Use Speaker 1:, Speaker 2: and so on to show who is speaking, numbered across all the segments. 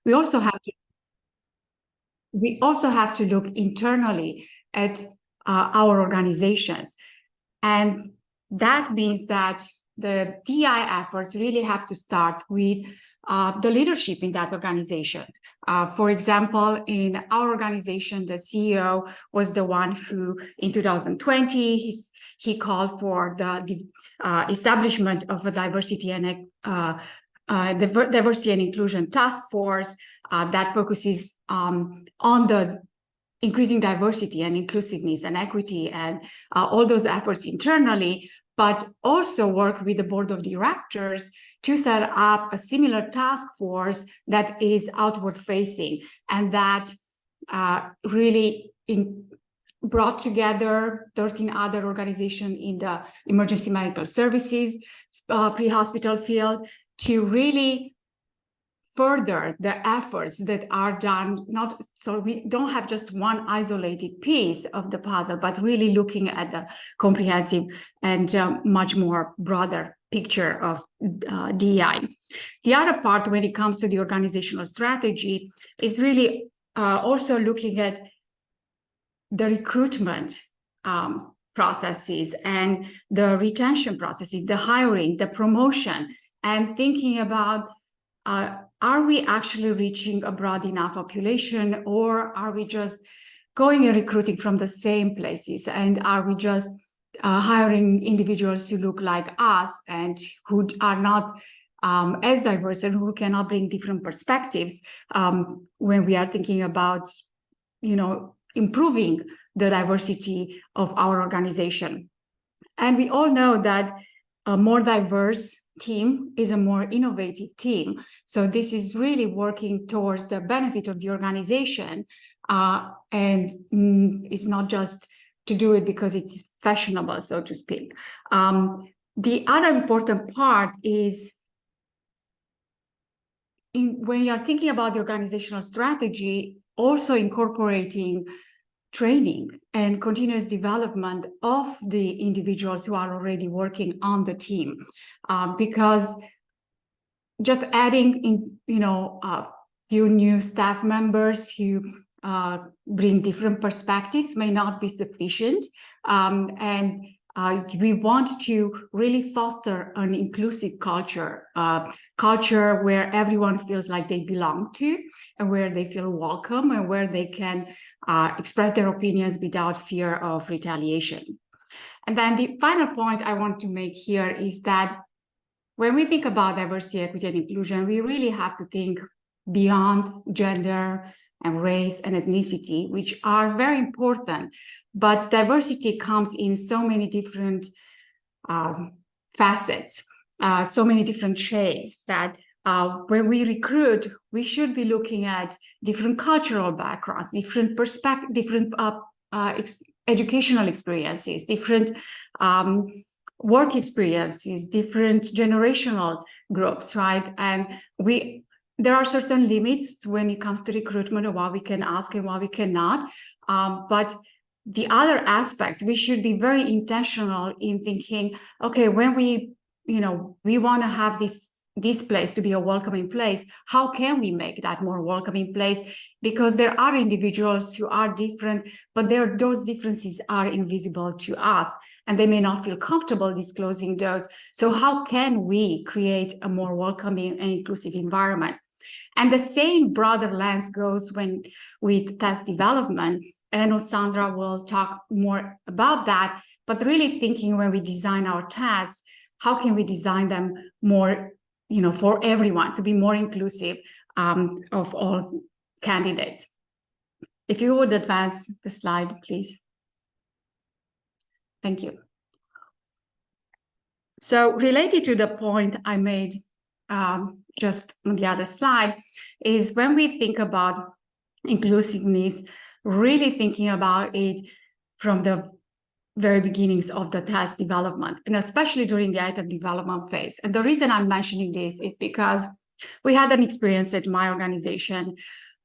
Speaker 1: we also have to look internally at our organizations. And that means that the DI efforts really have to start with the leadership in that organization. For example, in our organization, the CEO was the one who, in 2020, he called for the establishment of a diversity and inclusion task force that focuses on the increasing diversity and inclusiveness and equity and all those efforts internally, but also work with the board of directors to set up a similar task force that is outward facing and that really brought together 13 other organizations in the emergency medical services pre-hospital field to really further the efforts that are done, so we don't have just one isolated piece of the puzzle, but really looking at the comprehensive and much more broader picture of DEI. The other part, when it comes to the organizational strategy, is really also looking at the recruitment processes and the retention processes, the hiring, the promotion, and thinking about are we actually reaching a broad enough population, or are we just going and recruiting from the same places? And are we just hiring individuals who look like us and who are not as diverse and who cannot bring different perspectives when we are thinking about, improving the diversity of our organization? And we all know that a more diverse team is a more innovative team. So this is really working towards the benefit of the organization. And it's not just to do it because it's fashionable, so to speak. The other important part is when you're thinking about the organizational strategy, also incorporating training and continuous development of the individuals who are already working on the team, because just adding in, a few new staff members who bring different perspectives may not be sufficient, and we want to really foster an inclusive culture where everyone feels like they belong to, and where they feel welcome, and where they can express their opinions without fear of retaliation. And then the final point I want to make here is that when we think about diversity, equity, and inclusion, we really have to think beyond gender and race and ethnicity, which are very important. But diversity comes in so many different facets, so many different shades that when we recruit, we should be looking at different cultural backgrounds, different perspectives, different educational experiences, different work experiences, different generational groups, right? And there are certain limits when it comes to recruitment of what we can ask and what we cannot. But the other aspects, we should be very intentional in thinking, okay, when we want to have this place to be a welcoming place, how can we make that more welcoming place? Because there are individuals who are different, but those differences are invisible to us, and they may not feel comfortable disclosing those. So how can we create a more welcoming and inclusive environment? And the same broader lens goes with task development. And I know Sandra will talk more about that, but really thinking when we design our tasks, how can we design them more, for everyone, to be more inclusive of all candidates? If you would advance the slide, please. Thank you. So related to the point I made just on the other slide, is when we think about inclusiveness, really thinking about it from the very beginnings of the task development, and especially during the item development phase. And the reason I'm mentioning this is because we had an experience at my organization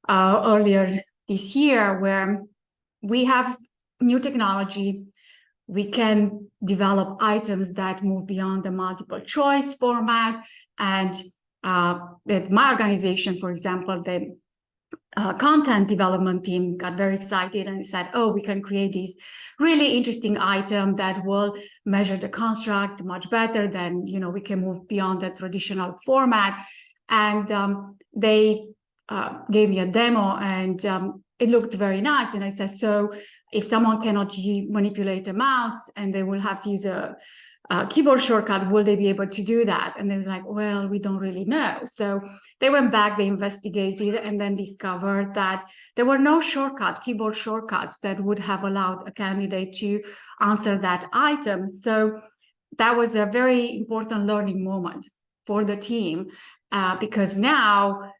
Speaker 1: earlier this year where we have new technology. We can develop items that move beyond the multiple choice format, and at my organization, for example, the content development team got very excited and said, oh, we can create this really interesting item that will measure the construct much better than, we can move beyond the traditional format. And they gave me a demo, and it looked very nice. And I said, so if someone cannot manipulate a mouse and they will have to use a keyboard shortcut, will they be able to do that? And they were like, well, we don't really know. So they went back, they investigated, and then discovered that there were no keyboard shortcuts that would have allowed a candidate to answer that item. So that was a very important learning moment for the team, because now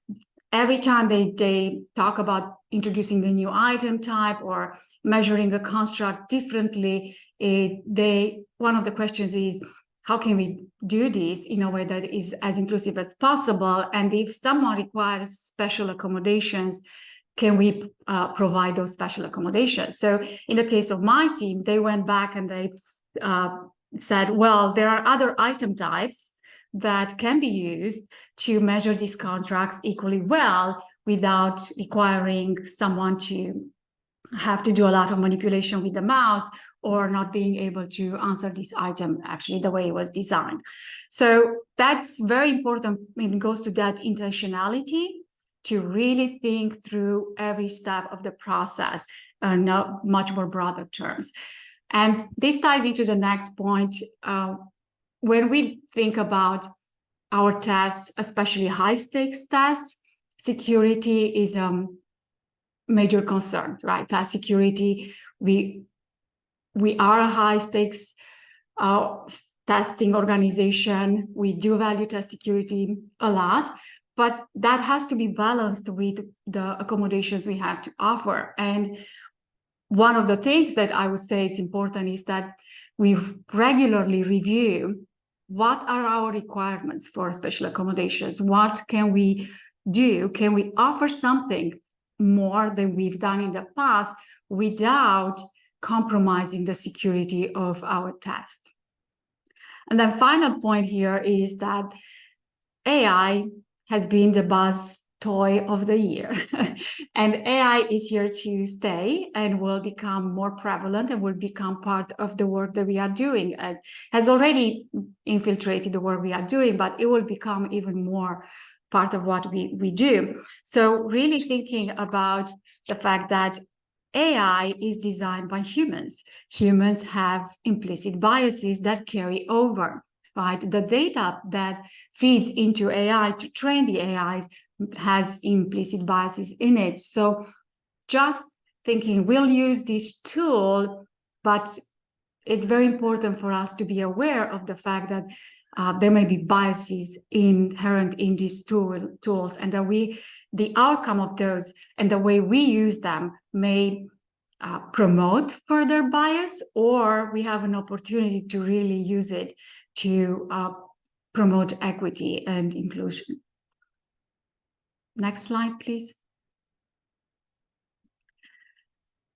Speaker 1: every time they talk about introducing a new item type or measuring a construct differently, one of the questions is, how can we do this in a way that is as inclusive as possible? And if someone requires special accommodations, can we provide those special accommodations? So in the case of my team, they went back and they said, well, there are other item types that can be used to measure these contracts equally well without requiring someone to have to do a lot of manipulation with the mouse or not being able to answer this item actually the way it was designed. So that's very important. It goes to that intentionality to really think through every step of the process in much more broader terms. And this ties into the next point. When we think about our tests, especially high-stakes tests, security is a major concern, right? Test security, we are a high-stakes testing organization. We do value test security a lot, but that has to be balanced with the accommodations we have to offer. And one of the things that I would say it's important is that we regularly review what are our requirements for special accommodations. What can we do? Can we offer something more than we've done in the past without compromising the security of our test? And then final point here is that AI has been the buzz toy of the year. And AI is here to stay and will become more prevalent and will become part of the work that we are doing. It has already infiltrated the work we are doing, but it will become even more part of what we do. So really thinking about the fact that AI is designed by humans. Humans have implicit biases that carry over, right? The data that feeds into AI to train the AIs has implicit biases in it. So just thinking we'll use this tool, but it's very important for us to be aware of the fact that there may be biases inherent in these tools, and that the outcome of those and the way we use them may promote further bias, or we have an opportunity to really use it to promote equity and inclusion. Next slide, please.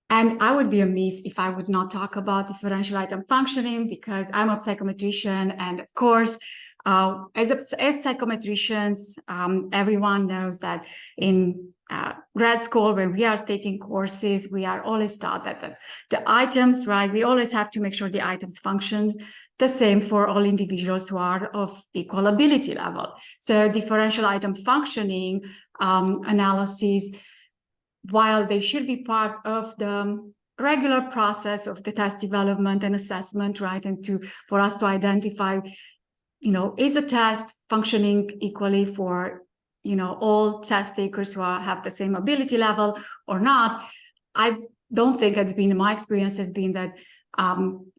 Speaker 1: And I would be amiss if I would not talk about differential item functioning, because I'm a psychometrician, and of course, as psychometricians, everyone knows that in grad school, when we are taking courses, we are always taught that the items, right, we always have to make sure the items function the same for all individuals who are of equal ability level. So differential item functioning analysis, while they should be part of the regular process of the test development and assessment, right, and for us to identify, is a test functioning equally for, all test takers who have the same ability level or not. I don't think my experience has been that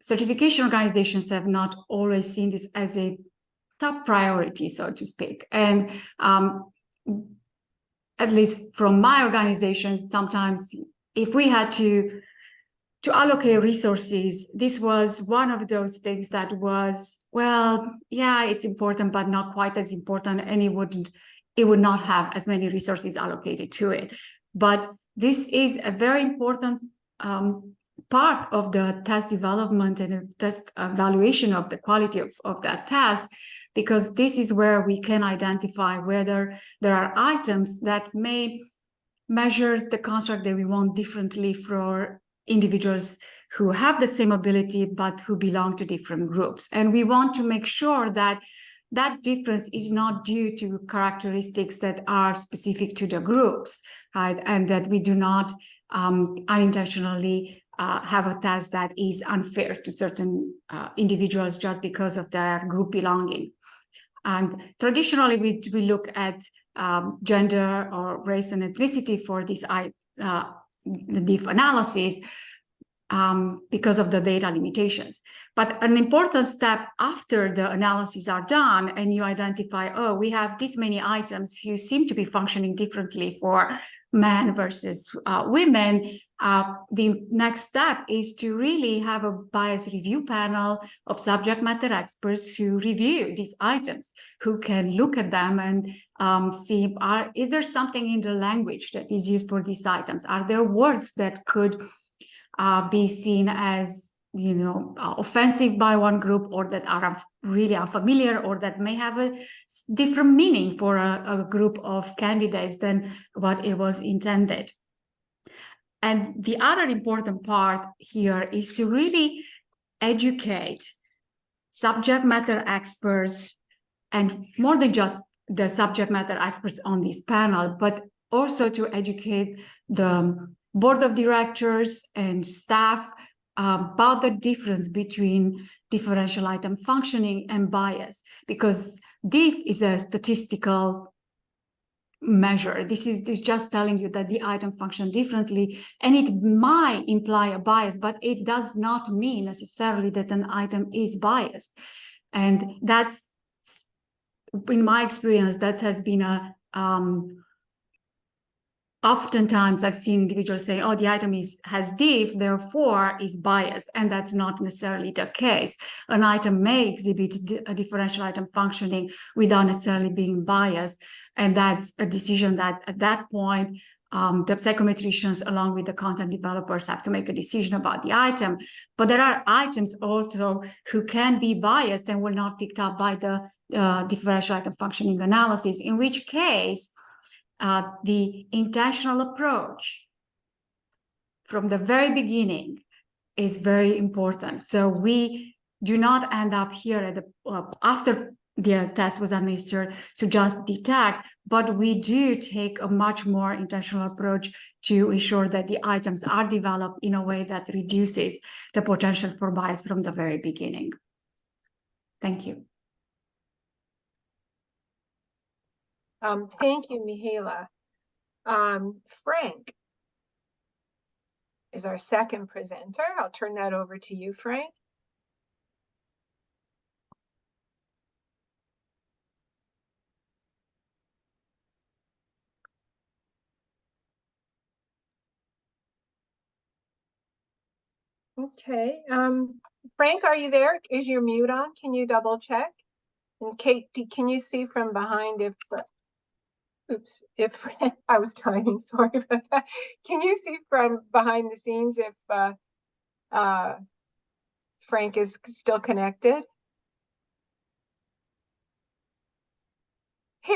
Speaker 1: certification organizations have not always seen this as a top priority, so to speak. And at least from my organization, sometimes if we had to allocate resources, this was one of those things that was, well, yeah, it's important, but not quite as important, and it would not have as many resources allocated to it. But this is a very important part of the test development and test evaluation of the quality of that test, because this is where we can identify whether there are items that may measure the construct that we want differently for individuals who have the same ability but who belong to different groups. And we want to make sure that that difference is not due to characteristics that are specific to the groups, right? And that we do not unintentionally have a test that is unfair to certain individuals just because of their group belonging. And traditionally, we look at gender or race and ethnicity for this DIF analysis because of the data limitations. But an important step after the analyses are done and you identify, oh, we have this many items who seem to be functioning differently for men versus women, the next step is to really have a bias review panel of subject matter experts who review these items, who can look at them and see, is there something in the language that is used for these items? Are there words that could be seen as, you know, offensive by one group, or that are really unfamiliar, or that may have a different meaning for a group of candidates than what it was intended. And the other important part here is to really educate subject matter experts, and more than just the subject matter experts on this panel, but also to educate the board of directors and staff about the difference between differential item functioning and bias, because DIF is a statistical measure. This is just telling you that the item functions differently, and it might imply a bias, but it does not mean necessarily that an item is biased. And that's, in my experience, that has been a oftentimes I've seen individuals say, oh, the item has DIF, therefore is biased. And that's not necessarily the case. An item may exhibit a differential item functioning without necessarily being biased. And that's a decision that at that point, the psychometricians, along with the content developers, have to make a decision about the item. But there are items also who can be biased and will not picked up by the differential item functioning analysis, in which case, the intentional approach from the very beginning is very important. So we do not end up here at the, after the test was administered to just detect, but we do take a much more intentional approach to ensure that the items are developed in a way that reduces the potential for bias from the very beginning. Thank you.
Speaker 2: Thank you, Mihaela. Frank is our second presenter. I'll turn that over to you, Frank. Okay. Frank, are you there? Is your mute on? Can you double check? And Kate, can you see from behind if, oops, if I was timing, sorry about that. Can you see from behind the scenes if Frank is still connected?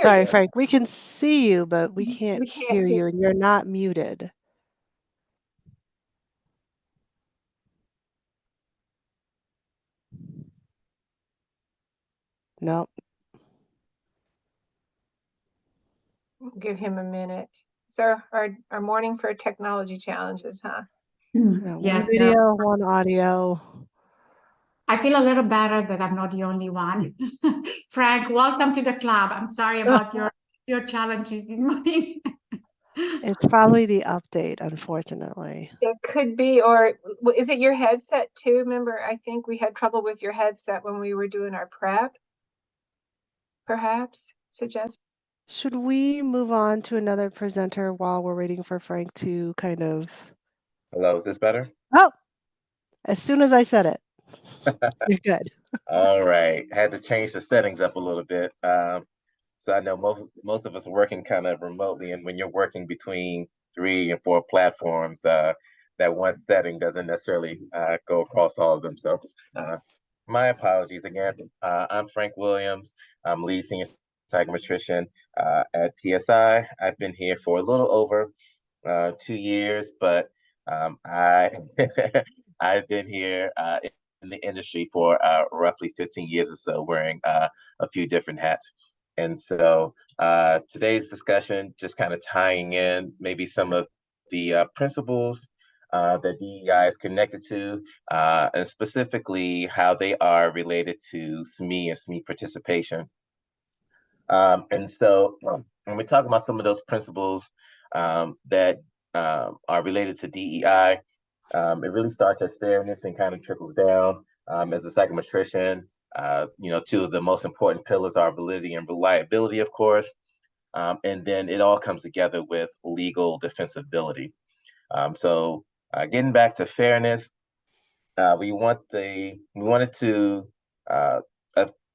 Speaker 3: Sorry, Frank, we can see you, but we can't hear you, and you're not muted. Nope.
Speaker 2: We'll give him a minute. So our morning for technology challenges, huh?
Speaker 3: Yes, one video, one audio.
Speaker 1: I feel a little better that I'm not the only one. Frank, welcome to the club. I'm sorry about your challenges this morning.
Speaker 3: It's probably the update, unfortunately.
Speaker 2: It could be, or is it your headset too? Remember, I think we had trouble with your headset when we were doing our prep. Perhaps suggest.
Speaker 3: Should we move on to another presenter while we're waiting for Frank to kind of...
Speaker 4: Hello, is this better?
Speaker 3: Oh, as soon as I said it. You're good.
Speaker 4: All right. I had to change the settings up a little bit. So I know most of us are working kind of remotely, and when you're working between 3 and 4 platforms, that one setting doesn't necessarily go across all of them. So my apologies again. I'm Frank Williams. I'm lead senior psychometrician at PSI. I've been here for a little over 2 years, but I I've been here in the industry for roughly 15 years or so, wearing a few different hats. And so today's discussion, just kind of tying in maybe some of the principles that DEI is connected to, and specifically how they are related to SME and SME participation. And so when we talk about some of those principles that are related to DEI, it really starts as fairness and kind of trickles down. As a psychometrician, two of the most important pillars are validity and reliability, of course. And then it all comes together with legal defensibility. So getting back to fairness, we wanted to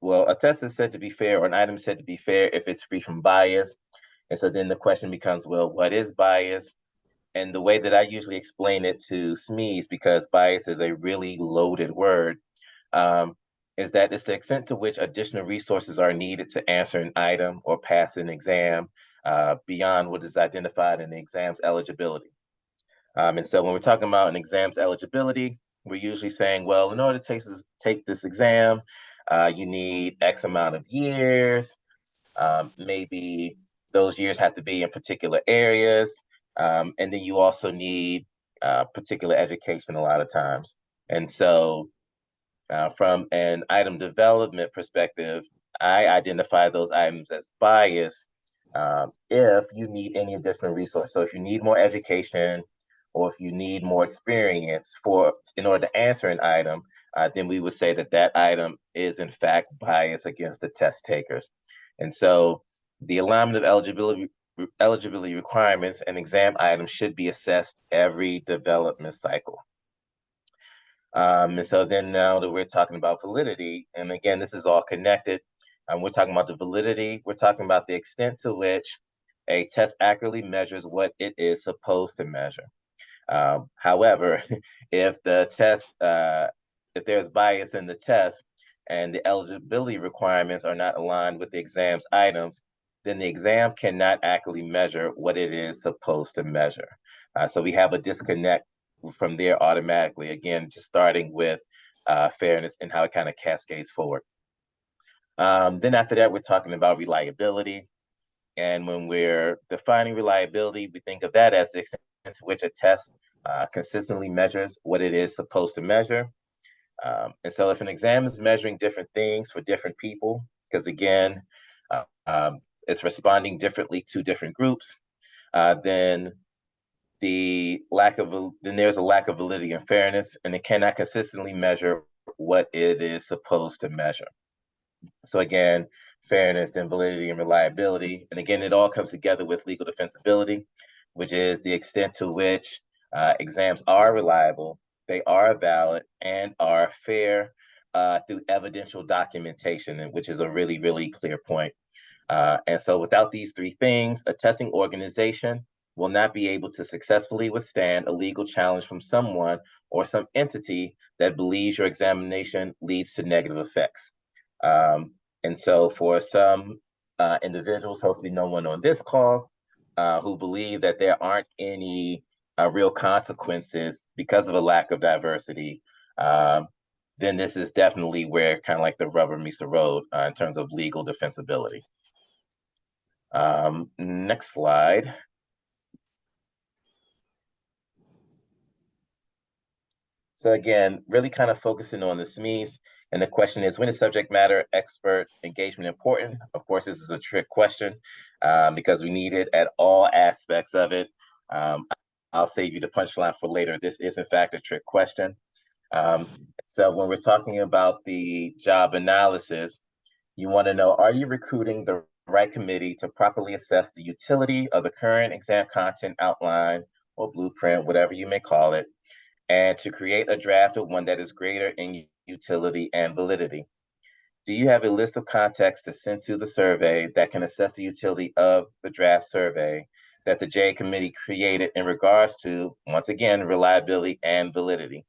Speaker 4: a test is said to be fair, or an item is said to be fair if it's free from bias. And so then the question becomes, well, what is bias? And the way that I usually explain it to SMEs, because bias is a really loaded word, is that it's the extent to which additional resources are needed to answer an item or pass an exam beyond what is identified in the exam's eligibility. And so when we're talking about an exam's eligibility, we're usually saying, well, in order to take this exam, you need X amount of years. Maybe those years have to be in particular areas. And then you also need particular education a lot of times. And so from an item development perspective, I identify those items as biased if you need any additional resource. So if you need more education, or if you need more experience in order to answer an item, then we would say that that item is in fact biased against the test takers. And so the alignment of eligibility requirements and exam items should be assessed every development cycle. And so then now that we're talking about validity, and again, this is all connected. We're talking about the validity. We're talking about the extent to which a test accurately measures what it is supposed to measure. However, if the test, if there's bias in the test and the eligibility requirements are not aligned with the exam's items, then the exam cannot accurately measure what it is supposed to measure. So we have a disconnect from there automatically, again, just starting with fairness and how it kind of cascades forward. Then after that, we're talking about reliability. And when we're defining reliability, we think of that as the extent to which a test consistently measures what it is supposed to measure. And so if an exam is measuring different things for different people, because again, it's responding differently to different groups, then there's a lack of validity and fairness, and it cannot consistently measure what it is supposed to measure. So again, fairness, then validity and reliability. And again, it all comes together with legal defensibility, which is the extent to which exams are reliable, they are valid, and are fair through evidential documentation, which is a really, really clear point. And so without these three things, a testing organization will not be able to successfully withstand a legal challenge from someone or some entity that believes your examination leads to negative effects. And so for some individuals, hopefully no one on this call, who believe that there aren't any real consequences because of a lack of diversity, then this is definitely where kind of like the rubber meets the road in terms of legal defensibility. Next slide. So again, really kind of focusing on the SMEs. And the question is, when is subject matter expert engagement important? Of course, this is a trick question because we need it at all aspects of it. I'll save you the punchline for later. This is in fact a trick question. So when we're talking about the job analysis, you want to know, are you recruiting the right committee to properly assess the utility of the current exam content outline or blueprint, whatever you may call it, and to create a draft of one that is greater in utility and validity? Do you have a list of contacts to send to the survey that can assess the utility of the draft survey that the JA committee created in regards to, once again, reliability and validity?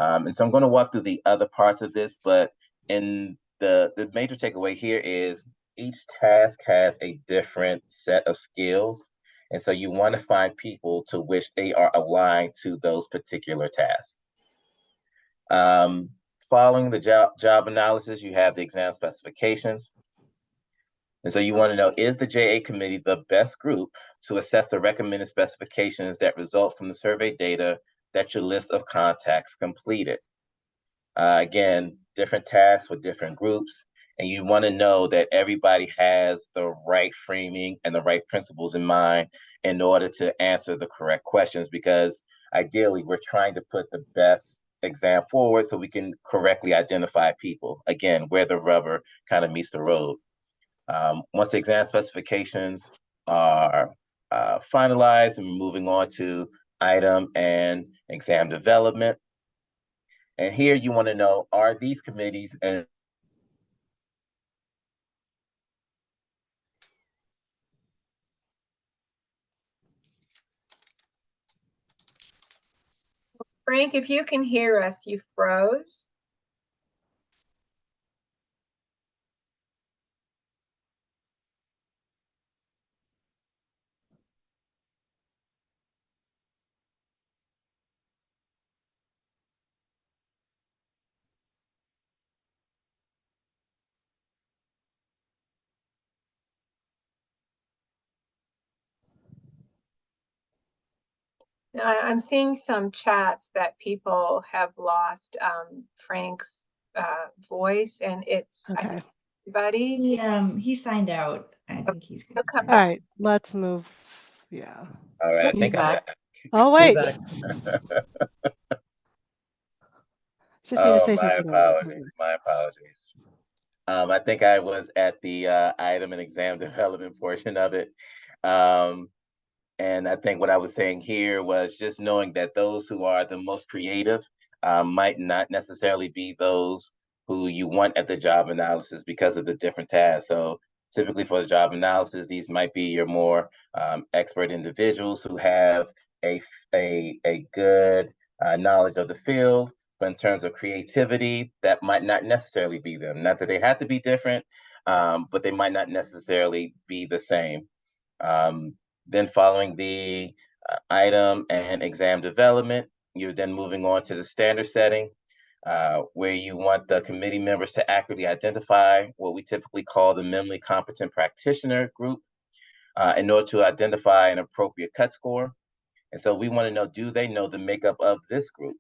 Speaker 4: And so I'm going to walk through the other parts of this, but in the major takeaway here is each task has a different set of skills. And so you want to find people to which they are aligned to those particular tasks. Following the job analysis, you have the exam specifications. And so you want to know, is the JA committee the best group to assess the recommended specifications that result from the survey data that your list of contacts completed? Again, different tasks with different groups, and you want to know that everybody has the right framing and the right principles in mind in order to answer the correct questions, because ideally we're trying to put the best exam forward so we can correctly identify people, again, where the rubber kind of meets the road. Once the exam specifications are finalized, and moving on to item and exam development. And here you want to know, are these committees and
Speaker 2: Frank, if you can hear us, you froze. I'm seeing some chats that people have lost Frank's voice, and it's
Speaker 3: Okay.
Speaker 2: everybody.
Speaker 5: He signed out. I think he's gonna
Speaker 2: He'll come
Speaker 5: sign
Speaker 3: All
Speaker 5: out.
Speaker 3: right, let's move. Yeah.
Speaker 4: all right, I
Speaker 1: He's
Speaker 4: think
Speaker 1: back.
Speaker 3: Oh,
Speaker 4: he's
Speaker 3: wait.
Speaker 4: back.
Speaker 3: Just need to
Speaker 4: Oh,
Speaker 3: say
Speaker 4: my
Speaker 3: something.
Speaker 4: apologies. My apologies. I think I was at the item and exam development portion of it. And I think what I was saying here was just knowing that those who are the most creative might not necessarily be those who you want at the job analysis because of the different tasks. So typically for the job analysis, these might be your more expert individuals who have a good knowledge of the field. But in terms of creativity, that might not necessarily be them. Not that they have to be different, but they might not necessarily be the same. Then following the item and exam development, you're then moving on to the standard setting, where you want the committee members to accurately identify what we typically call the minimally competent practitioner group in order to identify an appropriate cut score. And so we want to know, do they know the makeup of this group?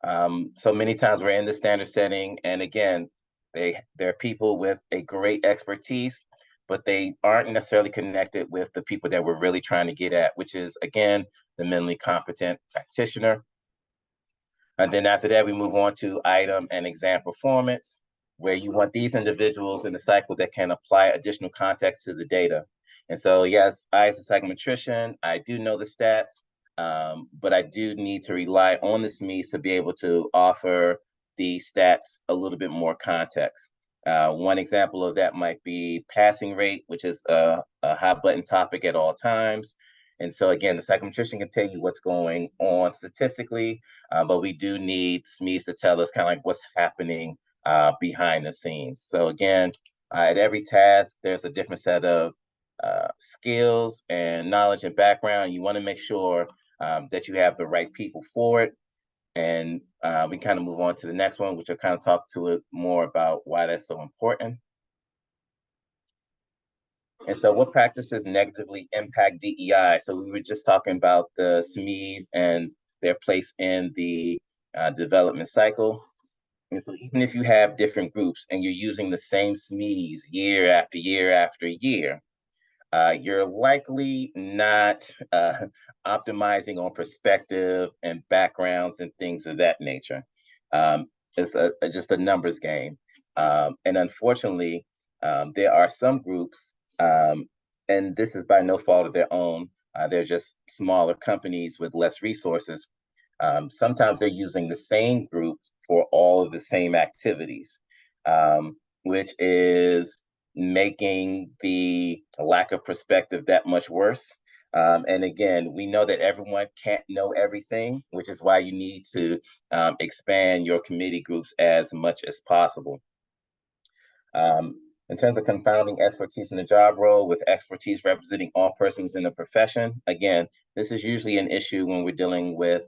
Speaker 4: So many times we're in the standard setting, and again, they're people with a great expertise, but they aren't necessarily connected with the people that we're really trying to get at, which is, again, the minimally competent practitioner. And then after that, we move on to item and exam performance, where you want these individuals in the cycle that can apply additional context to the data. And so, yes, I, as a psychometrician, I do know the stats, but I do need to rely on the SMEs to be able to offer the stats a little bit more context. One example of that might be passing rate, which is a hot button topic at all times. And so again, the psychometrician can tell you what's going on statistically, but we do need SMEs to tell us kind of like what's happening behind the scenes. So again, at every task, there's a different set of skills and knowledge and background. You want to make sure that you have the right people for it. And we kind of move on to the next one, which will kind of talk to it more about why that's so important. And so what practices negatively impact DEI? So we were just talking about the SMEs and their place in the development cycle. And so even if you have different groups and you're using the same SMEs year after year after year, you're likely not optimizing on perspective and backgrounds and things of that nature. It's just a numbers game. And unfortunately, there are some groups, and this is by no fault of their own, they're just smaller companies with less resources. Sometimes they're using the same group for all of the same activities, which is making the lack of perspective that much worse. And again, we know that everyone can't know everything, which is why you need to expand your committee groups as much as possible. In terms of confounding expertise in the job role with expertise representing all persons in the profession, again, this is usually an issue when we're dealing with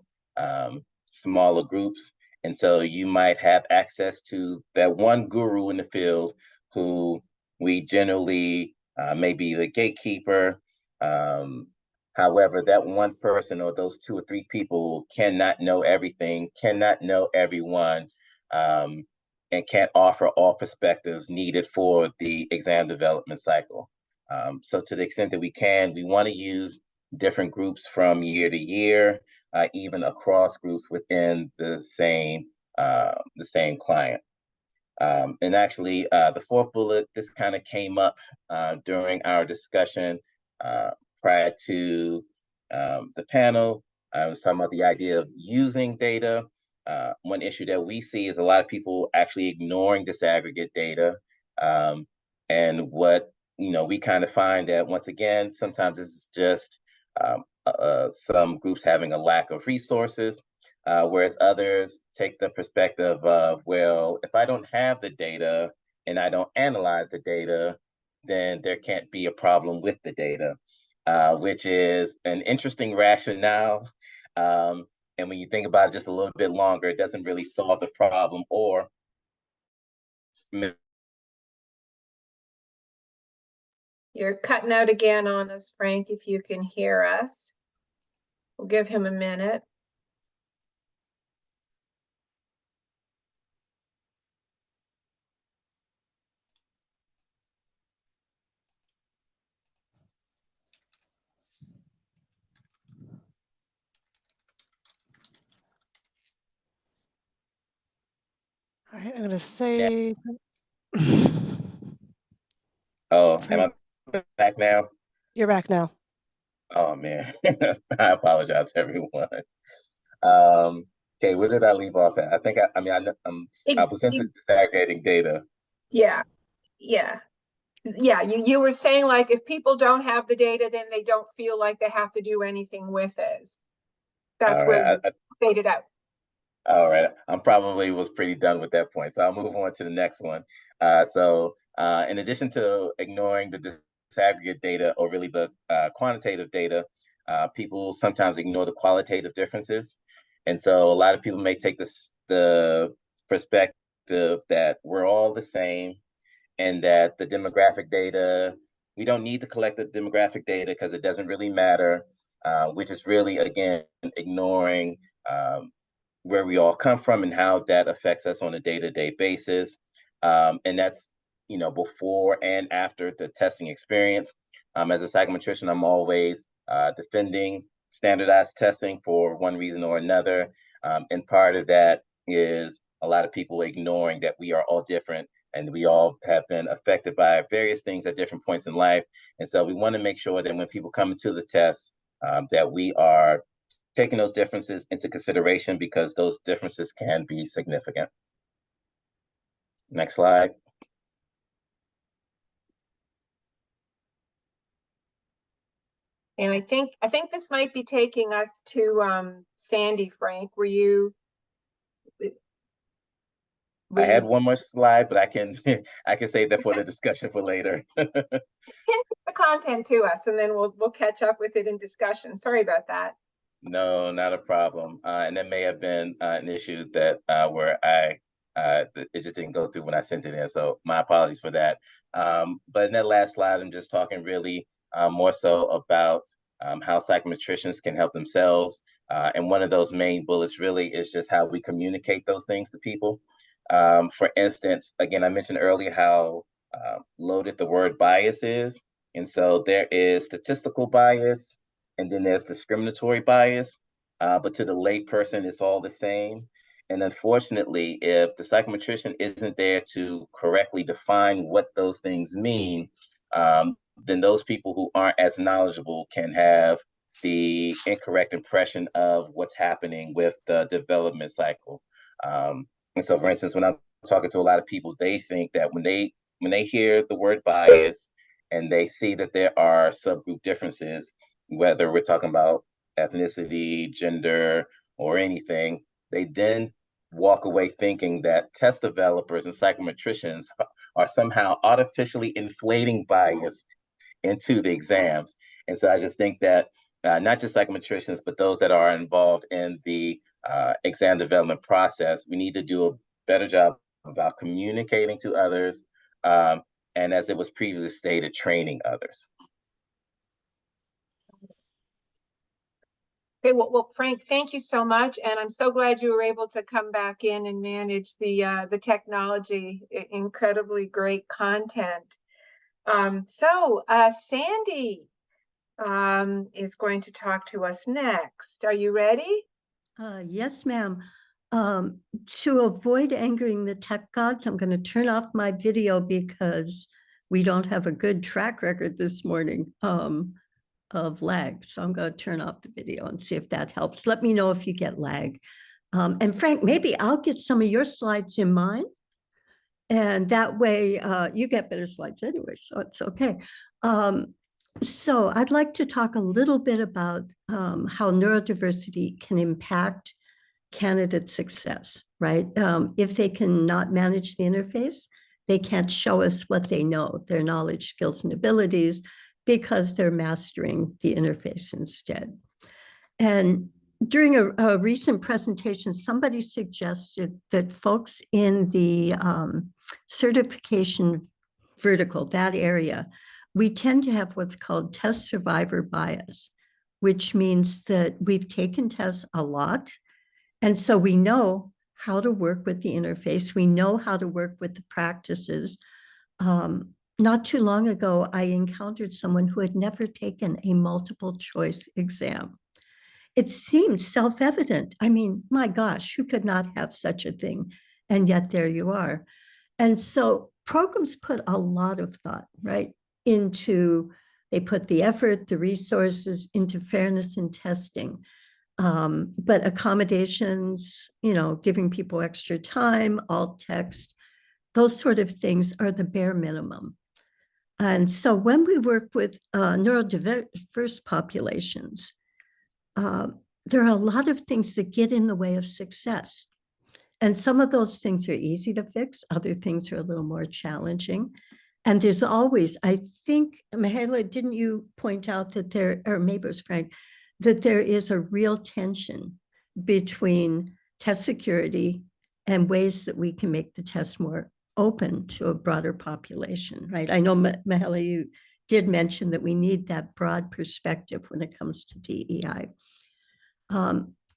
Speaker 4: smaller groups. And so you might have access to that one guru in the field who we generally may be the gatekeeper. However, that one person or those 2 or 3 people cannot know everything, cannot know everyone, and can't offer all perspectives needed for the exam development cycle. So to the extent that we can, we want to use different groups from year to year, even across groups within the same client. And actually, the 4th bullet, this kind of came up during our discussion prior to the panel. I was talking about the idea of using data. One issue that we see is a lot of people actually ignoring disaggregate data. And what, we kind of find that once again, sometimes this is just some groups having a lack of resources, whereas others take the perspective of, well, if I don't have the data and I don't analyze the data, then there can't be a problem with the data, which is an interesting rationale. And when you think about it just a little bit longer, it doesn't really solve the problem. Or
Speaker 2: You're cutting out again on us, Frank, if you can hear us. We'll give him a minute.
Speaker 3: All right, I'm gonna say.
Speaker 4: oh, am I back now?
Speaker 3: You're back now.
Speaker 4: Oh man, I apologize, everyone. Okay, where did I leave off at? I think I was into disaggregating data.
Speaker 2: Yeah. You were saying, like, if people don't have the data, then they don't feel like they have to do anything with it. That's where you faded out.
Speaker 4: All right, I'm probably was pretty done with that point, so I'll move on to the next one. So in addition to ignoring the disaggregate data, or really the quantitative data, people sometimes ignore the qualitative differences. And so a lot of people may take the perspective that we're all the same, and that the demographic data, we don't need to collect the demographic data because it doesn't really matter, which is really, again, ignoring where we all come from and how that affects us on a day-to-day basis. And that's, before and after the testing experience. As a psychometrician, I'm always defending standardized testing for one reason or another. And part of that is a lot of people ignoring that we are all different and we all have been affected by various things at different points in life. And so we want to make sure that when people come into the test, that we are taking those differences into consideration, because those differences can be significant. Next slide.
Speaker 2: And I think this might be taking us to Sandy. Frank, were you?
Speaker 4: I had one more slide, but I can save that for the discussion for later.
Speaker 2: The content to us, and then we'll catch up with it in discussion. Sorry about that.
Speaker 4: No, not a problem. And that may have been an issue that where it just didn't go through when I sent it in. So my apologies for that. But in that last slide, I'm just talking really more so about how psychometricians can help themselves. And one of those main bullets really is just how we communicate those things to people. For instance, again, I mentioned earlier how loaded the word bias is. And so there is statistical bias, and then there's discriminatory bias. But to the lay person, it's all the same. And unfortunately, if the psychometrician isn't there to correctly define what those things mean, then those people who aren't as knowledgeable can have the incorrect impression of what's happening with the development cycle. And so, for instance, when I'm talking to a lot of people, they think that when they hear the word bias and they see that there are subgroup differences, whether we're talking about ethnicity, gender, or anything, they then walk away thinking that test developers and psychometricians are somehow artificially inflating bias into the exams. And so I just think that not just psychometricians, but those that are involved in the exam development process, we need to do a better job about communicating to others, and as it was previously stated, training others.
Speaker 2: Okay, well, Frank, thank you so much, and I'm so glad you were able to come back in and manage the technology. Incredibly great content. Sandy is going to talk to us next. Are you ready?
Speaker 6: Yes, ma'am. To avoid angering the tech gods, I'm going to turn off my video because we don't have a good track record this morning of lag. So I'm going to turn off the video and see if that helps. Let me know if you get lag. And Frank, maybe I'll get some of your slides in mine. And that way you get better slides anyway, so it's okay. So I'd like to talk a little bit about how neurodiversity can impact candidate success, right? If they cannot manage the interface, they can't show us what they know, their knowledge, skills, and abilities, because they're mastering the interface instead. And during a recent presentation, somebody suggested that folks in the certification vertical, that area, we tend to have what's called test survivor bias, which means that we've taken tests a lot. And so we know how to work with the interface. We know how to work with the practices. Not too long ago, I encountered someone who had never taken a multiple choice exam. It seems self-evident. I mean, my gosh, who could not have such a thing? And yet there you are. And so programs put a lot of thought, right, into, they put the effort, the resources into fairness in testing. But accommodations, giving people extra time, alt text, those sort of things are the bare minimum. And so when we work with neurodiverse populations, there are a lot of things that get in the way of success. And some of those things are easy to fix. Other things are a little more challenging. And there's always, I think, Mihaela, didn't you point out that there, or maybe it was Frank, that there is a real tension between test security and ways that we can make the test more open to a broader population, right? I know, Mihaela, you did mention that we need that broad perspective when it comes to DEI.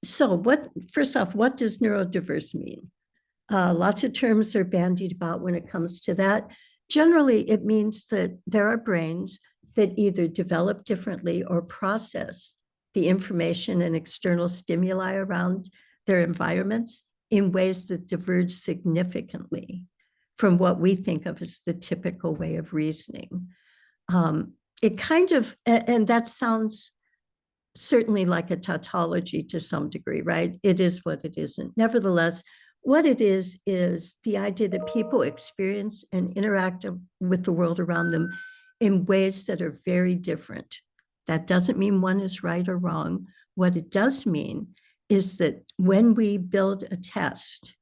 Speaker 6: So first off, what does neurodiverse mean? Lots of terms are bandied about when it comes to that. Generally, it means that there are brains that either develop differently or process the information and external stimuli around their environments in ways that diverge significantly from what we think of as the typical way of reasoning. It kind of, and that sounds certainly like a tautology to some degree, right? It is what it isn't. Nevertheless, what it is the idea that people experience and interact with the world around them in ways that are very different. That doesn't mean one is right or wrong. What it does mean is that when we build a test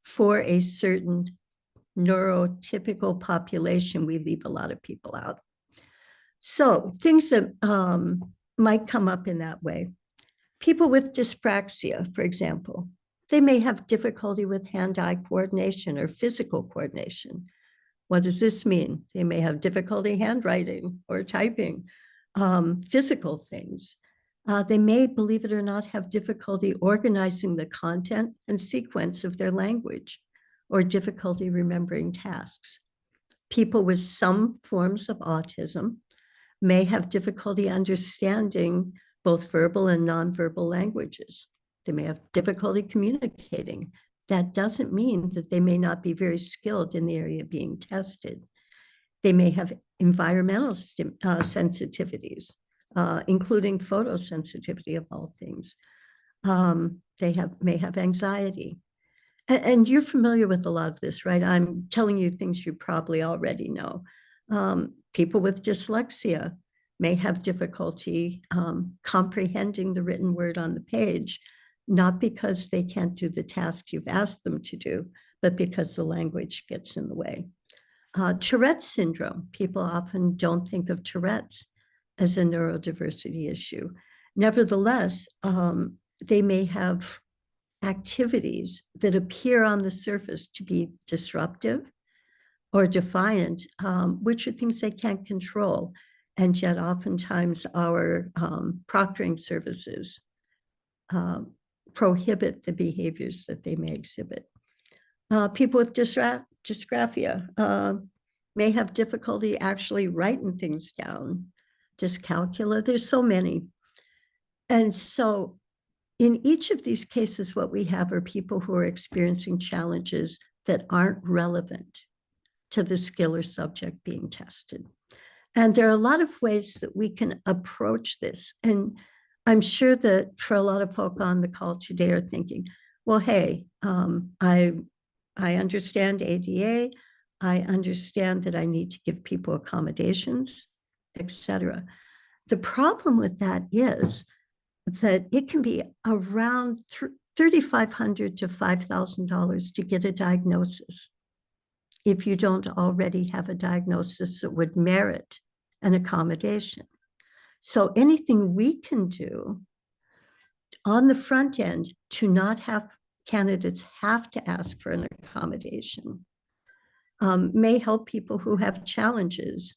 Speaker 6: for a certain neurotypical population, we leave a lot of people out. So things that might come up in that way. People with dyspraxia, for example, they may have difficulty with hand-eye coordination or physical coordination. What does this mean? They may have difficulty handwriting or typing, physical things. They may, believe it or not, have difficulty organizing the content and sequence of their language or difficulty remembering tasks. People with some forms of autism may have difficulty understanding both verbal and nonverbal languages. They may have difficulty communicating. That doesn't mean that they may not be very skilled in the area being tested. They may have environmental sensitivities, including photosensitivity of all things. They may have anxiety. And you're familiar with a lot of this, right? I'm telling you things you probably already know. People with dyslexia may have difficulty comprehending the written word on the page, not because they can't do the task you've asked them to do, but because the language gets in the way. Tourette's syndrome, people often don't think of Tourette's as a neurodiversity issue. Nevertheless, they may have activities that appear on the surface to be disruptive or defiant, which are things they can't control. And yet oftentimes our proctoring services prohibit the behaviors that they may exhibit. People with dysgraphia may have difficulty actually writing things down. Dyscalculia, there's so many. And so in each of these cases, what we have are people who are experiencing challenges that aren't relevant to the skill or subject being tested. And there are a lot of ways that we can approach this. And I'm sure that for a lot of folk on the call today are thinking, well, hey, I understand ADA. I understand that I need to give people accommodations, etc. The problem with that is that it can be around $3,500 to $5,000 to get a diagnosis if you don't already have a diagnosis that would merit an accommodation. So anything we can do on the front end to not have candidates have to ask for an accommodation may help people who have challenges,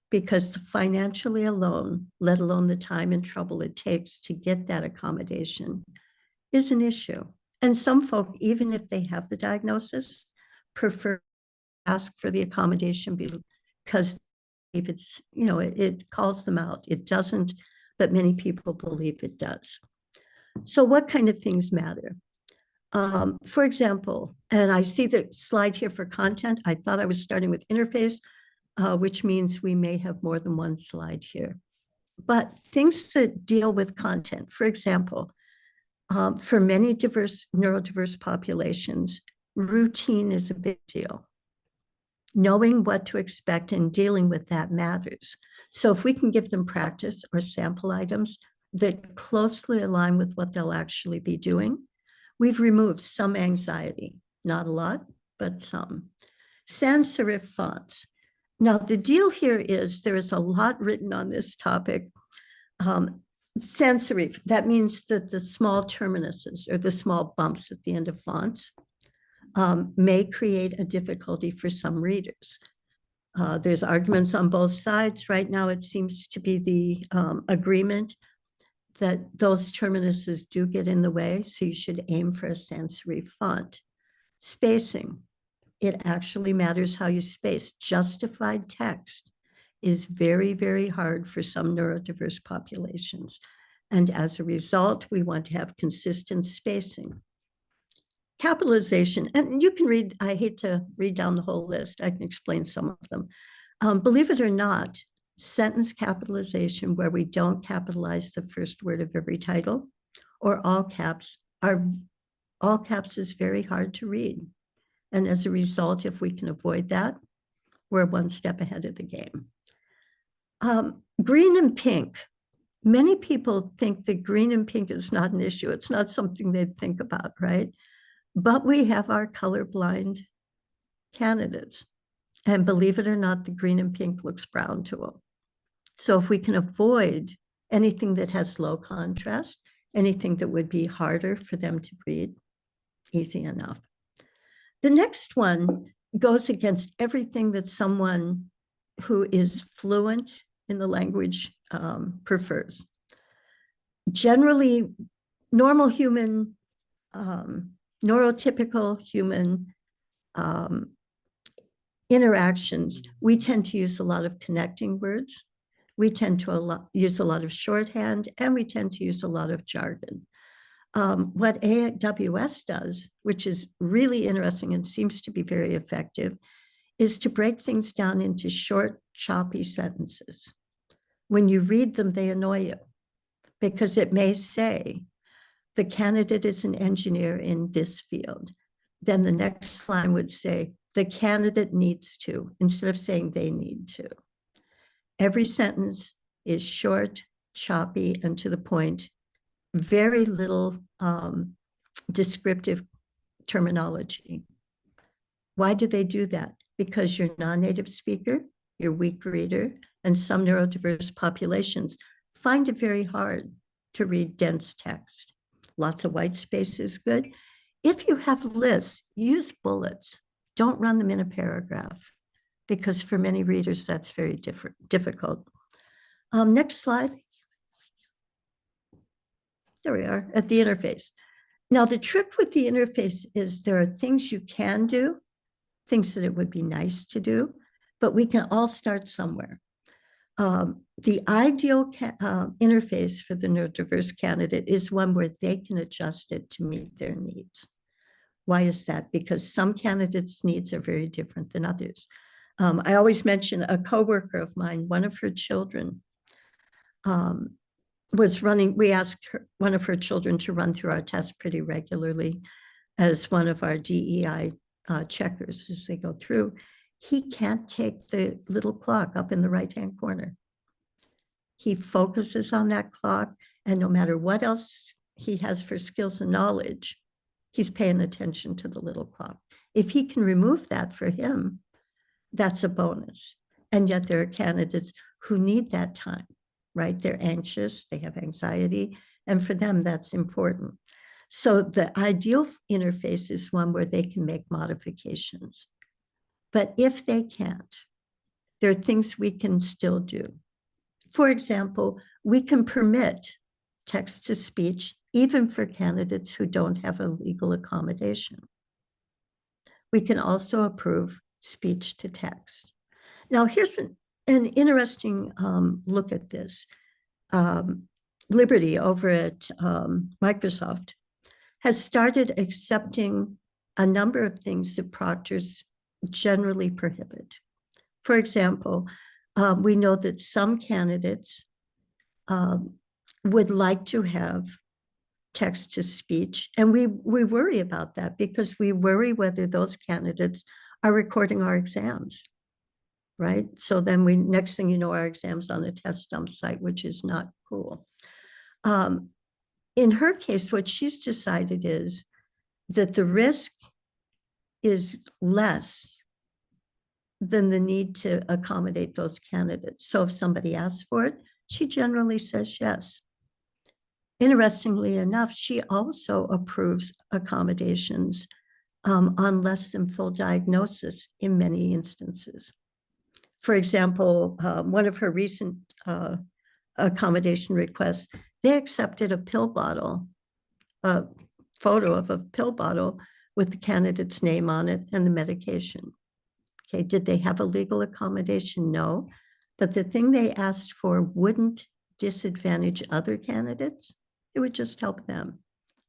Speaker 6: because financially alone, let alone the time and trouble it takes to get that accommodation, is an issue. And some folk, even if they have the diagnosis, prefer to ask for the accommodation because if it's, it calls them out. It doesn't, but many people believe it does. So what kind of things matter? For example, and I see the slide here for content. I thought I was starting with interface, which means we may have more than one slide here. But things that deal with content, for example, for many neurodiverse populations, routine is a big deal. Knowing what to expect and dealing with that matters. So if we can give them practice or sample items that closely align with what they'll actually be doing, we've removed some anxiety, not a lot, but some. Sans serif fonts. Now, the deal here is there is a lot written on this topic. Sans serif, that means that the small terminuses or the small bumps at the end of fonts may create a difficulty for some readers. There's arguments on both sides. Right now, it seems to be the agreement that those terminuses do get in the way, so you should aim for a sans serif font. Spacing. It actually matters how you space. Justified text is very, very hard for some neurodiverse populations. And as a result, we want to have consistent spacing. Capitalization, and you can read, I hate to read down the whole list. I can explain some of them. Believe it or not, sentence capitalization where we don't capitalize the first word of every title or all caps is very hard to read. And as a result, if we can avoid that, we're one step ahead of the game. Green and pink. Many people think that green and pink is not an issue. It's not something they'd think about, right? But we have our colorblind candidates. And believe it or not, the green and pink looks brown to them. So if we can avoid anything that has low contrast, anything that would be harder for them to read, easy enough. The next one goes against everything that someone who is fluent in the language prefers. Generally, normal human, neurotypical human interactions, we tend to use a lot of connecting words. We tend to use a lot of shorthand, and we tend to use a lot of jargon. What AWS does, which is really interesting and seems to be very effective, is to break things down into short, choppy sentences. When you read them, they annoy you because it may say, the candidate is an engineer in this field. Then the next line would say, the candidate needs to, instead of saying they need to. Every sentence is short, choppy, and to the point. Very little descriptive terminology. Why do they do that? Because you're non-native speaker, you're weak reader, and some neurodiverse populations find it very hard to read dense text. Lots of white space is good. If you have lists, use bullets. Don't run them in a paragraph, because for many readers, that's very difficult. Next slide. There we are at the interface. Now, the trick with the interface is there are things you can do, things that it would be nice to do, but we can all start somewhere. The ideal interface for the neurodiverse candidate is one where they can adjust it to meet their needs. Why is that? Because some candidates' needs are very different than others. I always mention a coworker of mine, one of her children was running, we asked one of her children to run through our test pretty regularly as one of our DEI checkers as they go through. He can't take the little clock up in the right-hand corner. He focuses on that clock, and no matter what else he has for skills and knowledge, he's paying attention to the little clock. If he can remove that for him, that's a bonus. And yet there are candidates who need that time, right? They're anxious, they have anxiety, and for them, that's important. So the ideal interface is one where they can make modifications. But if they can't, there are things we can still do. For example, we can permit text-to-speech even for candidates who don't have a legal accommodation. We can also approve speech-to-text. Now, here's an interesting look at this. Liberty over at Microsoft has started accepting a number of things that proctors generally prohibit. For example, we know that some candidates would like to have text-to-speech, and we worry about that because we worry whether those candidates are recording our exams, right? So then next thing you know, our exam's on a test dump site, which is not cool. In her case, what she's decided is that the risk is less than the need to accommodate those candidates. So if somebody asks for it, she generally says yes. Interestingly enough, she also approves accommodations on less than full diagnosis in many instances. For example, one of her recent accommodation requests, they accepted a pill bottle, a photo of a pill bottle with the candidate's name on it and the medication. Okay, did they have a legal accommodation? No, but the thing they asked for wouldn't disadvantage other candidates. It would just help them.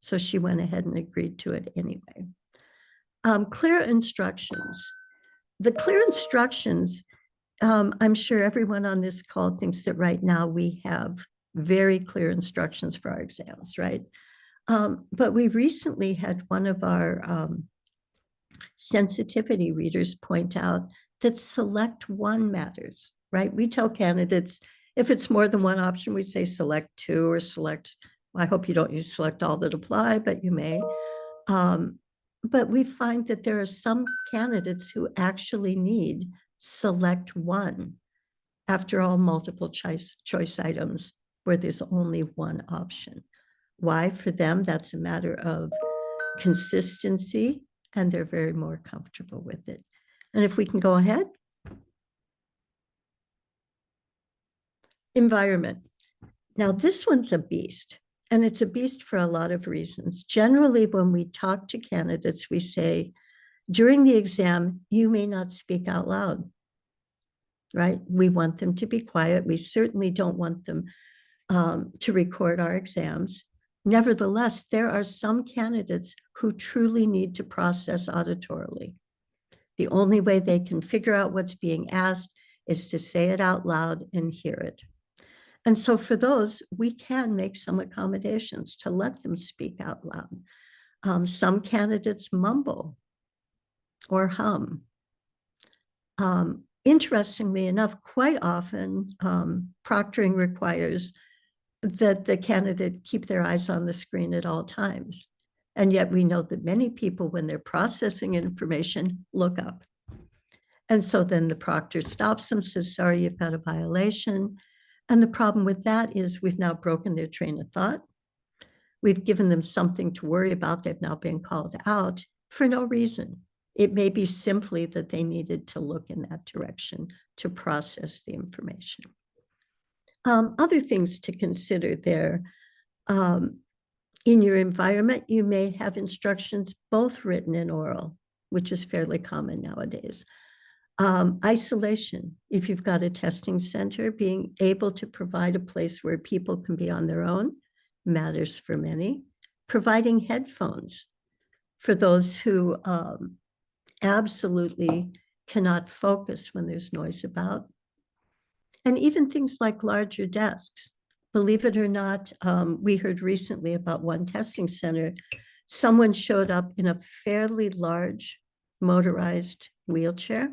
Speaker 6: So she went ahead and agreed to it anyway. Clear instructions. The clear instructions, I'm sure everyone on this call thinks that right now we have very clear instructions for our exams, right? But we recently had one of our sensitivity readers point out that select one matters, right? We tell candidates, if it's more than one option, we say select two or select, I hope you don't use select all that apply, but you may. But we find that there are some candidates who actually need select one after all multiple choice items where there's only one option. Why? For them, that's a matter of consistency, and they're very more comfortable with it. And if we can go ahead. Environment. Now, this one's a beast, and it's a beast for a lot of reasons. Generally, when we talk to candidates, we say, during the exam, you may not speak out loud, right? We want them to be quiet. We certainly don't want them to record our exams. Nevertheless, there are some candidates who truly need to process auditorily. The only way they can figure out what's being asked is to say it out loud and hear it. And so for those, we can make some accommodations to let them speak out loud. Some candidates mumble or hum. interestingly enough, quite often proctoring requires that the candidate keep their eyes on the screen at all times. And yet we know that many people, when they're processing information, look up. And so then the proctor stops them, says, sorry, you've got a violation. And the problem with that is we've now broken their train of thought. We've given them something to worry about. They've now been called out for no reason. It may be simply that they needed to look in that direction to process the information. Other things to consider there. In your environment, you may have instructions both written and oral, which is fairly common nowadays. Isolation, if you've got a testing center, being able to provide a place where people can be on their own matters for many. Providing headphones for those who absolutely cannot focus when there's noise about. And even things like larger desks. Believe it or not, we heard recently about one testing center. Someone showed up in a fairly large motorized wheelchair,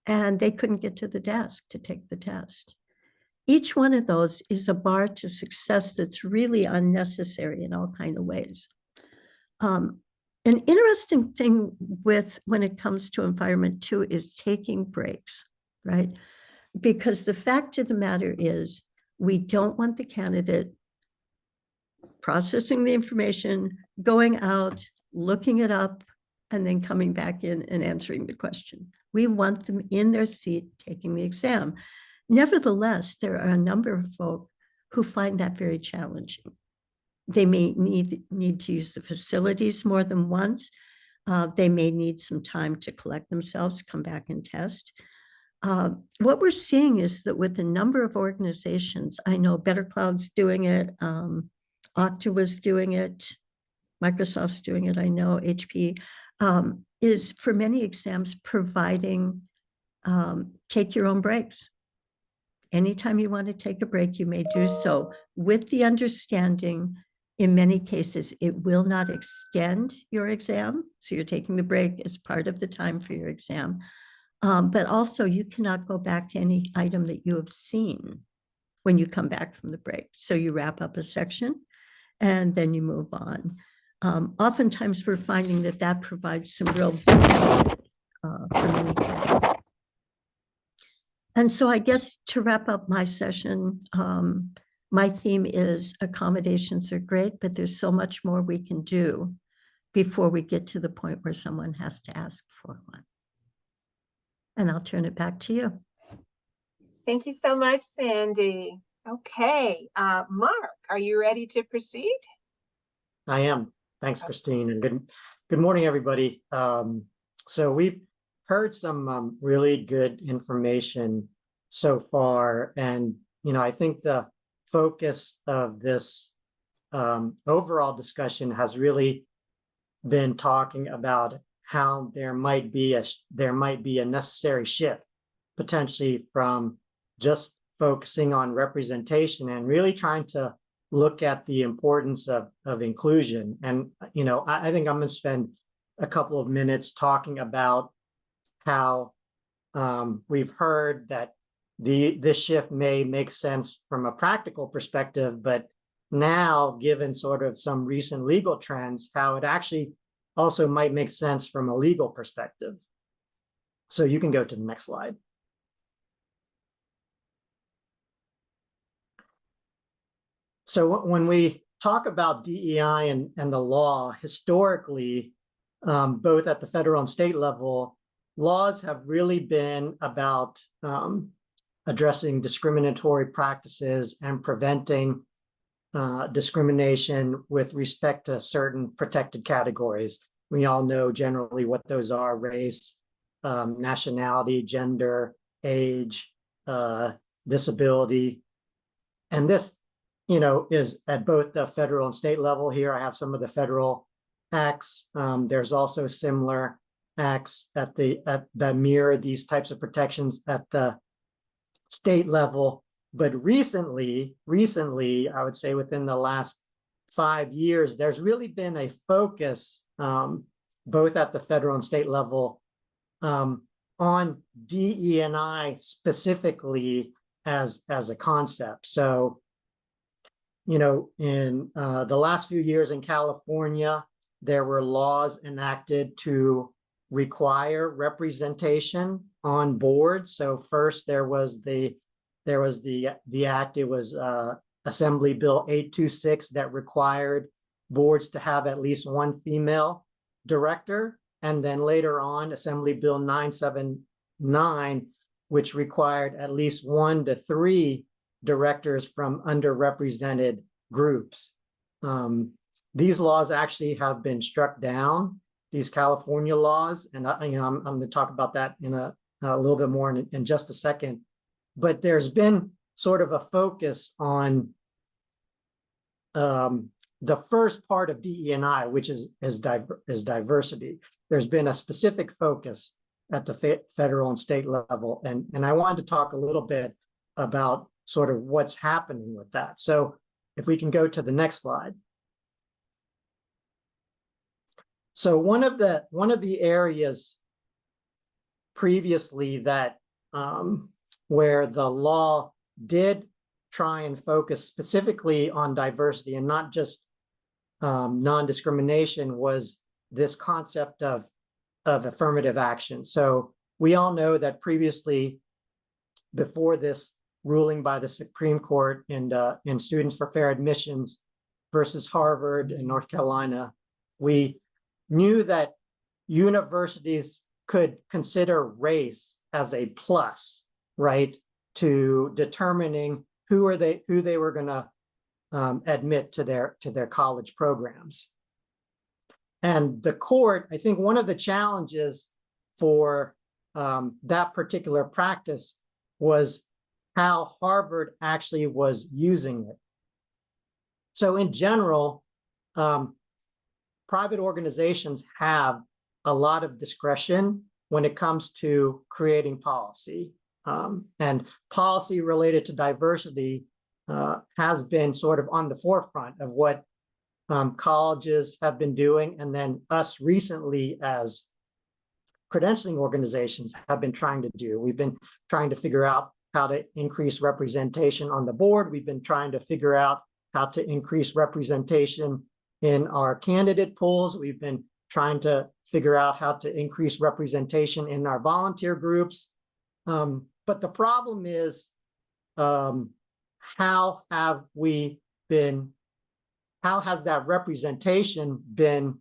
Speaker 6: and they couldn't get to the desk to take the test. Each one of those is a bar to success that's really unnecessary in all kinds of ways. An interesting thing when it comes to environment too is taking breaks, right? Because the fact of the matter is we don't want the candidate processing the information, going out, looking it up, and then coming back in and answering the question. We want them in their seat taking the exam. Nevertheless, there are a number of folk who find that very challenging. They may need to use the facilities more than once. They may need some time to collect themselves, come back and test. What we're seeing is that with a number of organizations, I know Better Cloud's doing it, Okta was doing it, Microsoft's doing it, I know HP, is for many exams providing take your own breaks. Anytime you want to take a break, you may do so with the understanding, in many cases, it will not extend your exam. So you're taking the break as part of the time for your exam. But also you cannot go back to any item that you have seen when you come back from the break. So you wrap up a section and then you move on. Oftentimes we're finding that provides some real benefit for many candidates. And so I guess to wrap up my session, my theme is accommodations are great, but there's so much more we can do before we get to the point where someone has to ask for one. And I'll turn it back to you.
Speaker 2: Thank you so much, Sandy. Okay, Mark, are you ready to proceed?
Speaker 7: I am. Thanks, Christine, and good morning, everybody. So we've heard some really good information so far, and I think the focus of this overall discussion has really been talking about how there might be a necessary shift potentially from just focusing on representation and really trying to look at the importance of inclusion. And I think I'm going to spend a couple of minutes talking about how we've heard that this shift may make sense from a practical perspective, but now, given sort of some recent legal trends, how it actually also might make sense from a legal perspective. So you can go to the next slide. So when we talk about DE&I and the law, historically, both at the federal and state level, laws have really been about addressing discriminatory practices and preventing discrimination with respect to certain protected categories. We all know generally what those are: race, nationality, gender, age, disability. And this, is at both the federal and state level. Here I have some of the federal acts. There's also similar acts that mirror these types of protections at the state level. But recently, I would say within the last 5 years, there's really been a focus both at the federal and state level on DE&I specifically as a concept. So, you know, in the last few years in California, there were laws enacted to require representation on boards. So first there was the act. It was Assembly Bill 826 that required boards to have at least one female director. And then later on, Assembly Bill 979, which required at least 1 to 3 directors from underrepresented groups. These laws actually have been struck down, these California laws, and I'm going to talk about that in a little bit more in just a second. But there's been sort of a focus on the first part of DE&I, which is diversity. There's been a specific focus at the federal and state level, and I wanted to talk a little bit about sort of what's happening with that. So if we can go to the next slide. So one of the areas previously that where the law did try and focus specifically on diversity and not just non-discrimination was this concept of affirmative action. So we all know that previously, before this ruling by the Supreme Court in Students for Fair Admissions versus Harvard and North Carolina, we knew that universities could consider race as a plus, right, to determining who they were going to admit to their college programs. And the court, I think one of the challenges for that particular practice was how Harvard actually was using it. So in general, private organizations have a lot of discretion when it comes to creating policy. And policy related to diversity has been sort of on the forefront of what colleges have been doing, and then us recently as credentialing organizations have been trying to do. We've been trying to figure out how to increase representation on the board. We've been trying to figure out how to increase representation in our candidate pools. We've been trying to figure out how to increase representation in our volunteer groups. But the problem is, how has that representation been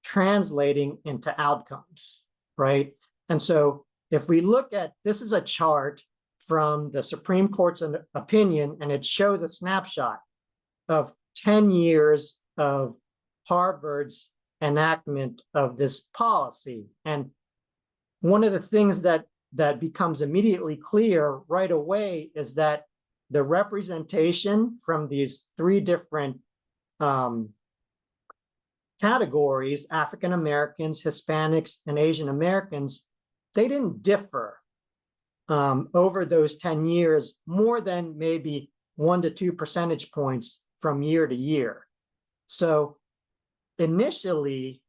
Speaker 7: translating into outcomes, right? And so if we look at, this is a chart from the Supreme Court's opinion, and it shows a snapshot of 10 years of Harvard's enactment of this policy. And one of the things that becomes immediately clear right away is that the representation from these 3 different categories, African Americans, Hispanics, and Asian Americans, they didn't differ over those 10 years more than maybe 1 to 2 percentage points from year to year. So initially,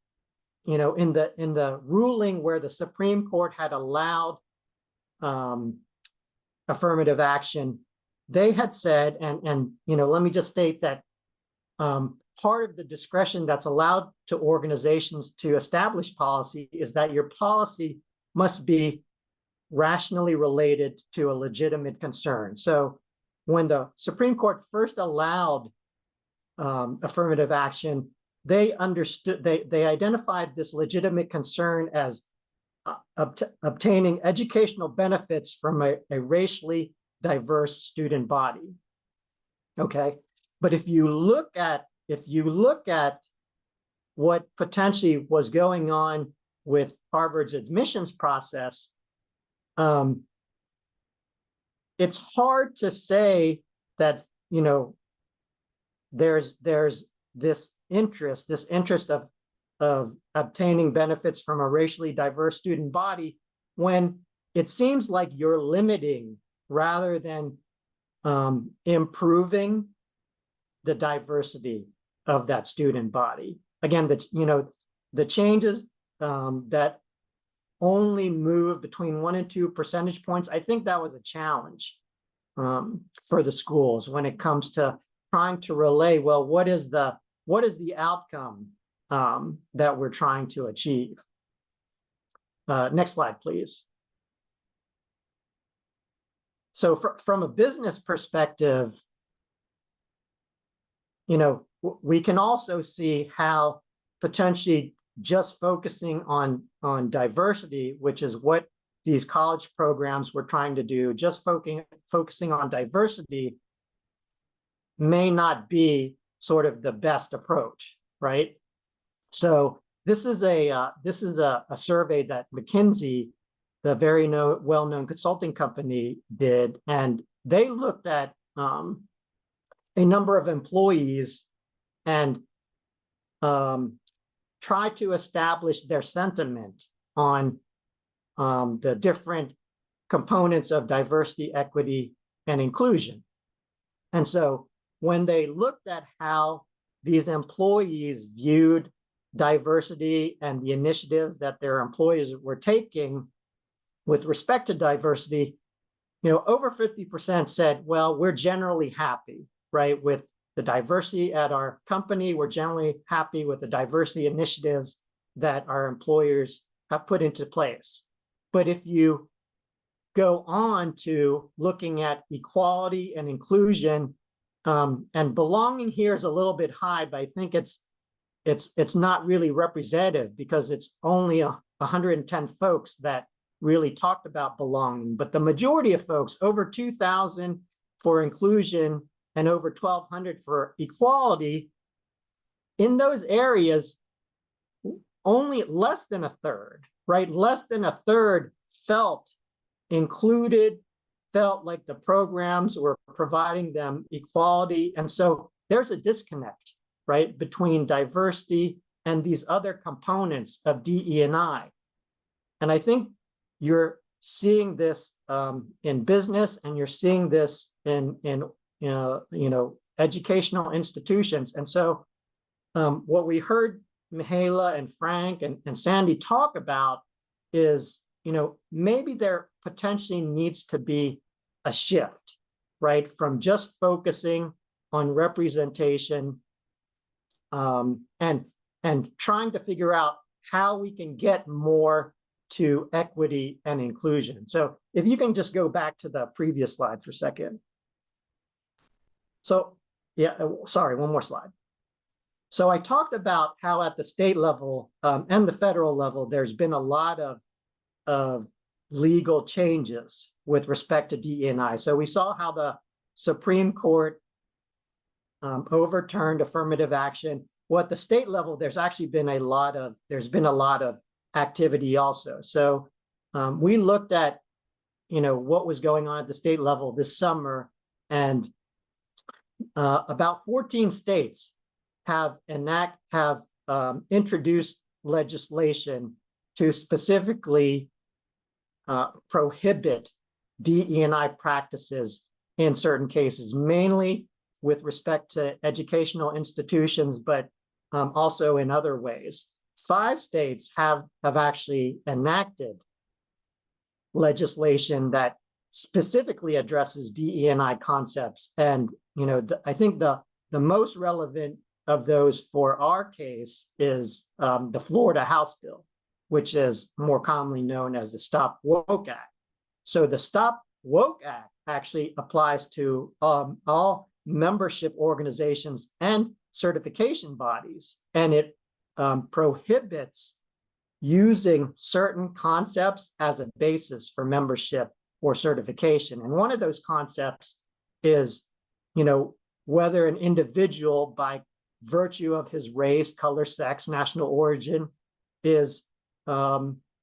Speaker 7: you know, in the ruling where the Supreme Court had allowed affirmative action, they had said, and you know, let me just state that part of the discretion that's allowed to organizations to establish policy is that your policy must be rationally related to a legitimate concern. So when the Supreme Court first allowed affirmative action, they understood, they identified this legitimate concern as obtaining educational benefits from a racially diverse student body. Okay, but if you look at what potentially was going on with Harvard's admissions process, it's hard to say that, you know, there's this interest of obtaining benefits from a racially diverse student body when it seems like you're limiting rather than improving the diversity of that student body. Again, the changes that only moved between 1 and 2 percentage points. I think that was a challenge for the schools when it comes to trying to relay, well, what is the outcome that we're trying to achieve? Next slide, please. So from a business perspective, you know, we can also see how potentially just focusing on diversity, which is what these college programs were trying to do, just focusing on diversity may not be sort of the best approach, right? So this is a survey that McKinsey, the very well-known consulting company, did, and they looked at a number of employees and try to establish their sentiment on the different components of diversity, equity, and inclusion. And so when they looked at how these employees viewed diversity and the initiatives that their employees were taking with respect to diversity, you know, over 50% said, well, we're generally happy, right, with the diversity at our company. We're generally happy with the diversity initiatives that our employers have put into place. But if you go on to looking at equality and inclusion, and belonging here is a little bit high, but I think it's not really representative because it's only 110 folks that really talked about belonging. But the majority of folks, over 2,000 for inclusion and over 1,200 for equality, in those areas, only less than a third, right? Less than a third felt included, felt like the programs were providing them equality. And so there's a disconnect, right, between diversity and these other components of DE&I. And I think you're seeing this in business, and you're seeing this in educational institutions. And so what we heard Mihaela and Frank and Sandy talk about is, you know, maybe there potentially needs to be a shift, right, from just focusing on representation and trying to figure out how we can get more to equity and inclusion. So if you can just go back to the previous slide for a second. So yeah, sorry, one more slide. So I talked about how at the state level and the federal level, there's been a lot of legal changes with respect to DE&I. So we saw how the Supreme Court overturned affirmative action. Well, at the state level, there's actually been a lot of activity also. So we looked at, you know, what was going on at the state level this summer, and about 14 states have introduced legislation to specifically prohibit DE&I practices in certain cases, mainly with respect to educational institutions, but also in other ways. 5 states have actually enacted legislation that specifically addresses DE&I concepts. And, you know, I think the most relevant of those for our case is the Florida House bill, which is more commonly known as the Stop Woke Act. So the Stop Woke Act actually applies to all membership organizations and certification bodies, and it prohibits using certain concepts as a basis for membership or certification. And one of those concepts is, you know, whether an individual by virtue of his race, color, sex, national origin is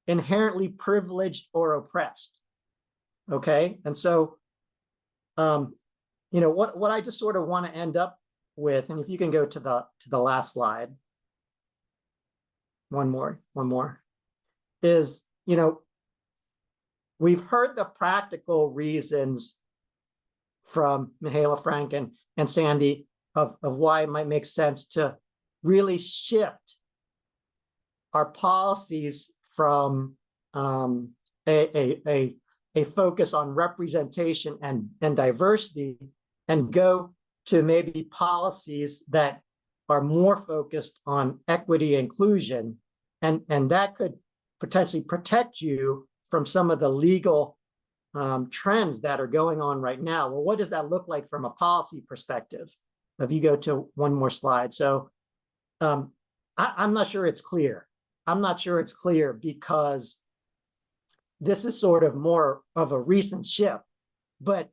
Speaker 7: inherently privileged or oppressed. Okay, and so, you know, what I just sort of want to end up with, and if you can go to the last slide, one more, is, you know, we've heard the practical reasons from Mihaela, Frank, and Sandy of why it might make sense to really shift our policies from a focus on representation and diversity, and go to maybe policies that are more focused on equity inclusion, and that could potentially protect you from some of the legal trends that are going on right now. Well, what does that look like from a policy perspective? If you go to one more slide. So I'm not sure it's clear. I'm not sure it's clear because this is sort of more of a recent shift, but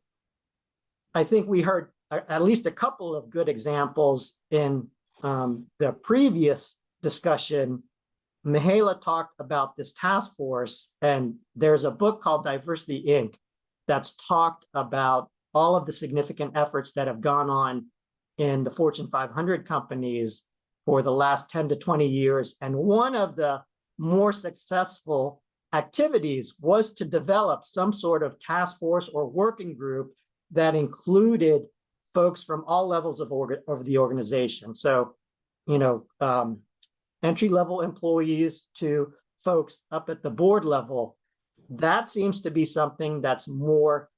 Speaker 7: I think we heard at least a couple of good examples in the previous discussion. Mihaela talked about this task force, and there's a book called Diversity Inc. that's talked about all of the significant efforts that have gone on in the Fortune 500 companies for the last 10 to 20 years. And one of the more successful activities was to develop some sort of task force or working group that included folks from all levels of the organization. So, entry-level employees to folks up at the board level. That seems to be something that's more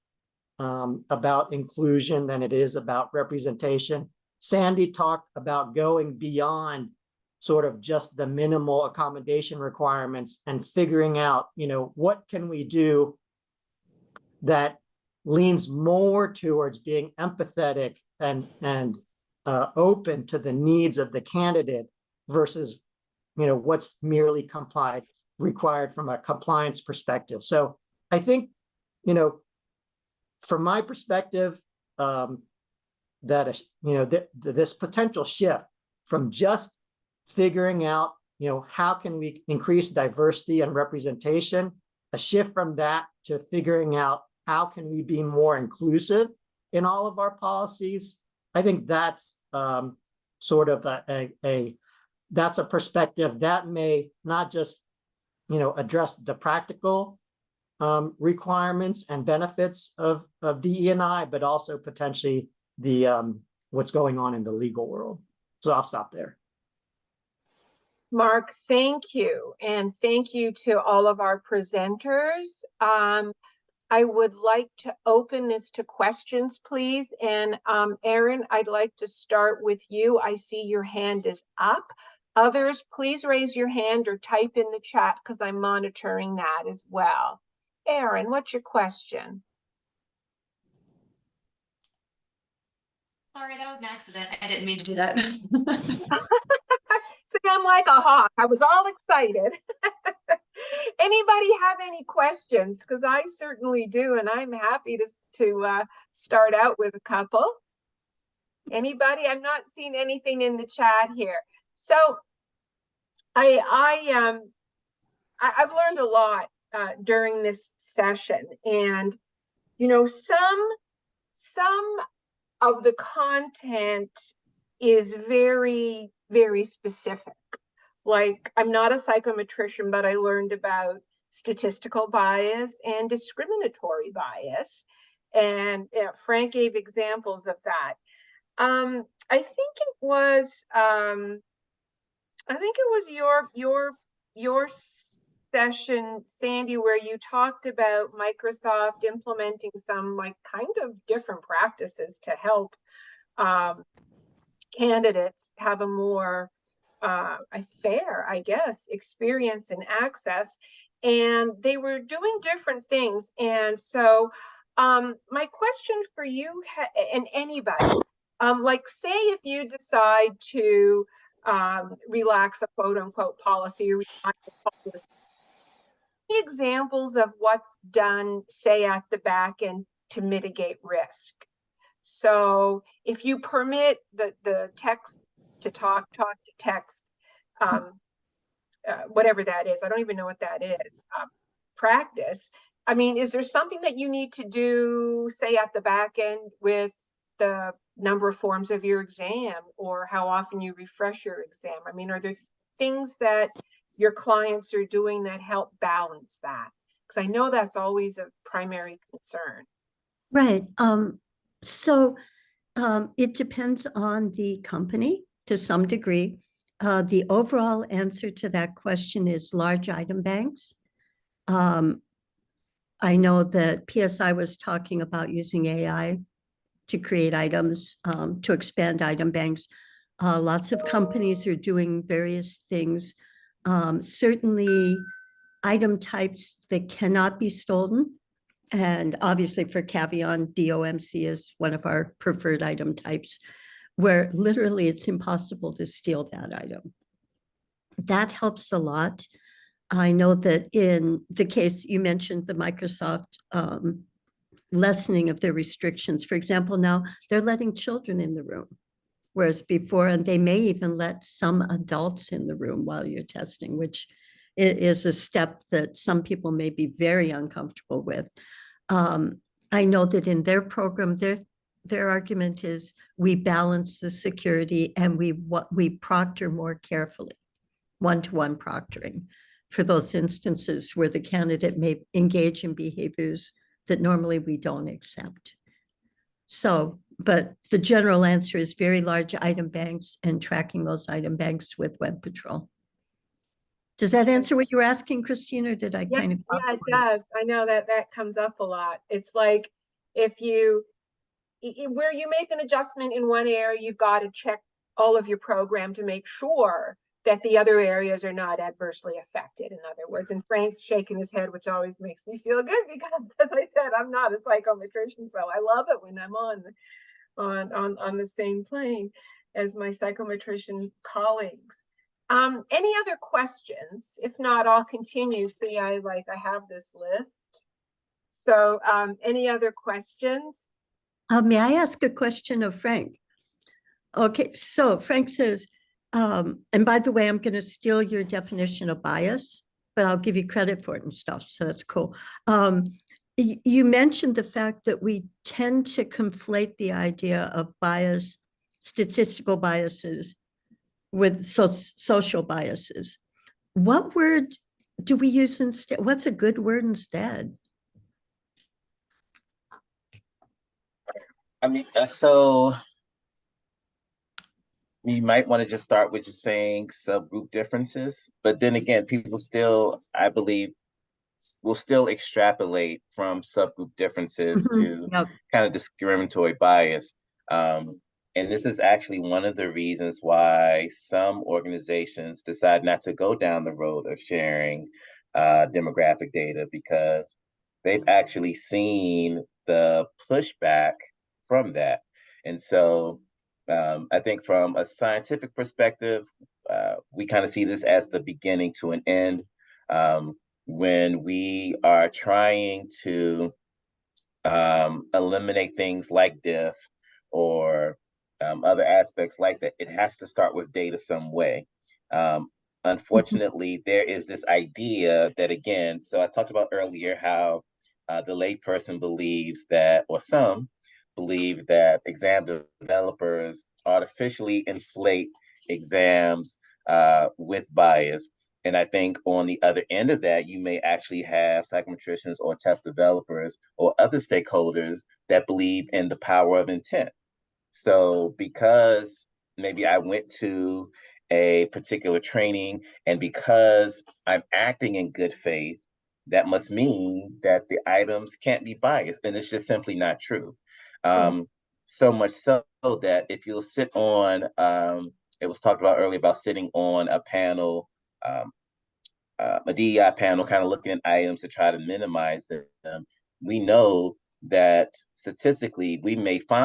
Speaker 7: about inclusion than it is about representation. Sandy talked about going beyond sort of just the minimal accommodation requirements and figuring out, what can we do that leans more towards being empathetic and open to the needs of the candidate versus, what's merely required from a compliance perspective. So I think, from my perspective, that this potential shift from just figuring out, how can we increase diversity and representation, a shift from that to figuring out how can we be more inclusive in all of our policies. I think that's sort of that's a perspective that may not just, address the practical requirements and benefits of DE&I, but also potentially the what's going on in the legal world. So I'll stop there.
Speaker 2: Mark, thank you. And thank you to all of our presenters. I would like to open this to questions, please. And Erin, I'd like to start with you. I see your hand is up. Others, please raise your hand or type in the chat because I'm monitoring that as well. Erin, what's your question?
Speaker 8: Sorry, that was an accident. I didn't mean to do that.
Speaker 2: See, I'm like a hawk. I was all excited. Anybody have any questions? Because I certainly do, and I'm happy to start out with a couple. Anybody? I'm not seeing anything in the chat here. So I've learned a lot during this session, and some of the content is very, very specific. Like, I'm not a psychometrician, but I learned about statistical bias and discriminatory bias, and Frank gave examples of that. I think it was your session, Sandy, where you talked about Microsoft implementing some kind of different practices to help candidates have a more fair, I guess, experience and access. And they were doing different things. And so my question for you and anybody, say if you decide to relax a quote unquote policy or relax a policy, examples of what's done, say, at the back end to mitigate risk. So if you permit the text to talk to text, whatever that is, I don't even know what that is, practice. I mean, is there something that you need to do, say, at the back end with the number of forms of your exam or how often you refresh your exam? I mean, are there things that your clients are doing that help balance that? Because I know that's always a primary concern.
Speaker 6: Right. So it depends on the company to some degree. The overall answer to that question is large item banks. I know that PSI was talking about using AI to create items, to expand item banks. Lots of companies are doing various things. Certainly item types that cannot be stolen. And obviously for Cavion, DOMC is one of our preferred item types, where literally it's impossible to steal that item. That helps a lot. I know that in the case you mentioned, the Microsoft lessening of their restrictions. For example, now they're letting children in the room, whereas before, and they may even let some adults in the room while you're testing, which is a step that some people may be very uncomfortable with. I know that in their program, their argument is we balance the security and we proctor more carefully, one-to-one proctoring for those instances where the candidate may engage in behaviors that normally we don't accept. So, but the general answer is very large item banks and tracking those item banks with Web Patrol. Does that answer what you were asking, Christine, or did I kind of?
Speaker 2: Yeah, it does. I know that comes up a lot. It's like if you, where you make an adjustment in one area, you've got to check all of your program to make sure that the other areas are not adversely affected, in other words. And Frank's shaking his head, which always makes me feel good because, as I said, I'm not a psychometrician, so I love it when I'm on the same plane as my psychometrician colleagues. Any other questions? If not, I'll continue. See, I have this list. So any other questions?
Speaker 6: May I ask a question of Frank? Okay, so Frank says, and by the way, I'm going to steal your definition of bias, but I'll give you credit for it and stuff, so that's cool. You mentioned the fact that we tend to conflate the idea of bias, statistical biases, with social biases. What word do we use instead? What's a good word instead?
Speaker 4: I mean, so you might want to just start with just saying subgroup differences, but then again, people still, I believe, will still extrapolate from subgroup differences to kind of discriminatory bias. And this is actually one of the reasons why some organizations decide not to go down the road of sharing demographic data, because they've actually seen the pushback from that. And so I think from a scientific perspective, we kind of see this as the beginning to an end. When we are trying to eliminate things like diff or other aspects like that, it has to start with data some way. Unfortunately, there is this idea that, again, so I talked about earlier how the layperson believes that, or some believe that exam developers artificially inflate exams with bias. And I think on the other end of that, you may actually have psychometricians or test developers or other stakeholders that believe in the power of intent. So because maybe I went to a particular training and because I'm acting in good faith, that must mean that the items can't be biased. And it's just simply not true. So much so that if you'll sit on, it was talked about earlier about sitting on a panel, a DEI panel, kind of looking at items to try to minimize them. We know that statistically, we may find